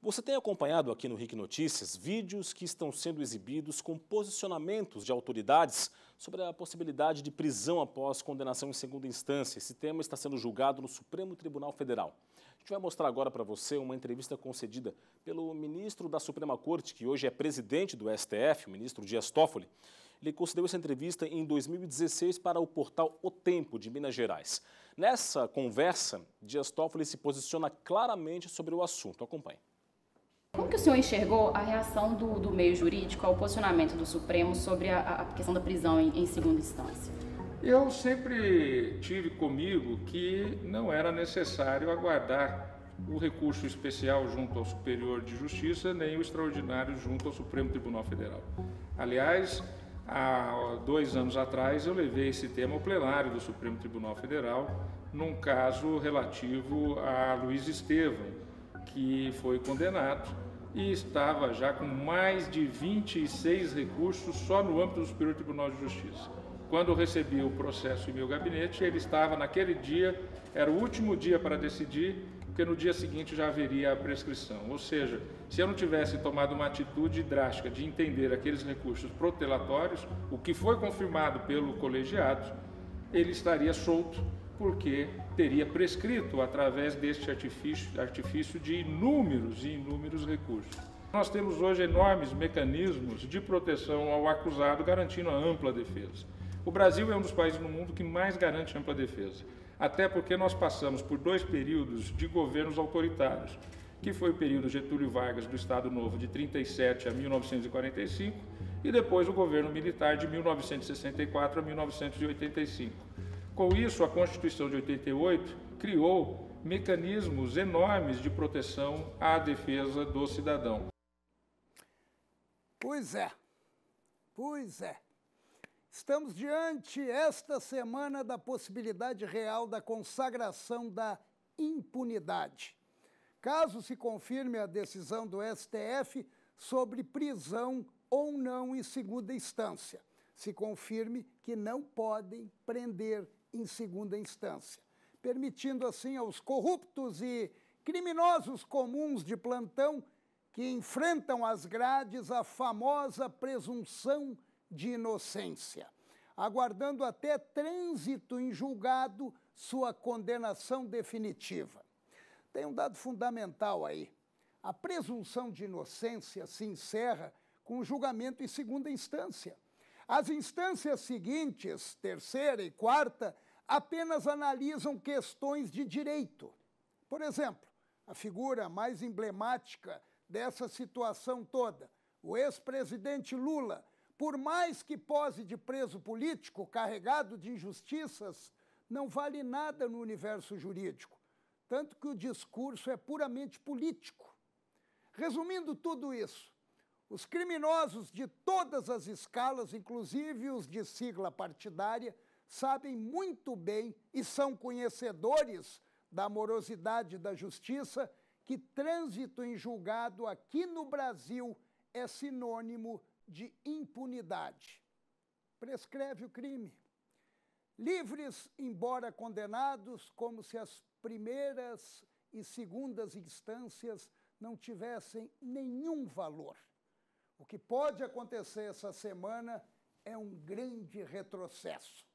Você tem acompanhado aqui no RIC Notícias vídeos que estão sendo exibidos com posicionamentos de autoridades sobre a possibilidade de prisão após condenação em segunda instância. Esse tema está sendo julgado no Supremo Tribunal Federal. A gente vai mostrar agora para você uma entrevista concedida pelo ministro da Suprema Corte, que hoje é presidente do STF, o ministro Dias Toffoli. Ele concedeu essa entrevista em 2016 para o portal O Tempo, de Minas Gerais. Nessa conversa, Dias Toffoli se posiciona claramente sobre o assunto. Acompanhe. Como que o senhor enxergou a reação do meio jurídico ao posicionamento do Supremo sobre a questão da prisão em segunda instância? Eu sempre tive comigo que não era necessário aguardar o recurso especial junto ao Superior de Justiça, nem o extraordinário junto ao Supremo Tribunal Federal. Aliás, há 2 anos atrás eu levei esse tema ao plenário do Supremo Tribunal Federal, num caso relativo a Luiz Estevão, que foi condenado e estava já com mais de 26 recursos só no âmbito do Superior Tribunal de Justiça. Quando eu recebi o processo em meu gabinete, ele estava naquele dia, era o último dia para decidir, porque no dia seguinte já haveria a prescrição. Ou seja, se eu não tivesse tomado uma atitude drástica de entender aqueles recursos protelatórios, o que foi confirmado pelo colegiado, ele estaria solto, porque teria prescrito através deste artifício de inúmeros e inúmeros recursos. Nós temos hoje enormes mecanismos de proteção ao acusado, garantindo a ampla defesa. O Brasil é um dos países no mundo que mais garante ampla defesa, até porque nós passamos por 2 períodos de governos autoritários, que foi o período Getúlio Vargas do Estado Novo de 1937 a 1945 e depois o governo militar de 1964 a 1985. Com isso, a Constituição de 88 criou mecanismos enormes de proteção à defesa do cidadão. Pois é. Estamos diante, esta semana, da possibilidade real da consagração da impunidade. Caso se confirme a decisão do STF sobre prisão ou não em segunda instância, se confirme que não podem prender em segunda instância, permitindo assim aos corruptos e criminosos comuns de plantão que enfrentam as grades a famosa presunção de inocência, aguardando até trânsito em julgado sua condenação definitiva. Tem um dado fundamental aí. A presunção de inocência se encerra com o julgamento em segunda instância. As instâncias seguintes, terceira e quarta, apenas analisam questões de direito. Por exemplo, a figura mais emblemática dessa situação toda, o ex-presidente Lula, por mais que pose de preso político carregado de injustiças, não vale nada no universo jurídico, tanto que o discurso é puramente político. Resumindo tudo isso, os criminosos de todas as escalas, inclusive os de sigla partidária, sabem muito bem e são conhecedores da morosidade da justiça que trânsito em julgado aqui no Brasil é sinônimo de impunidade. Prescreve o crime. Livres, embora condenados, como se as primeiras e segundas instâncias não tivessem nenhum valor. O que pode acontecer essa semana é um grande retrocesso.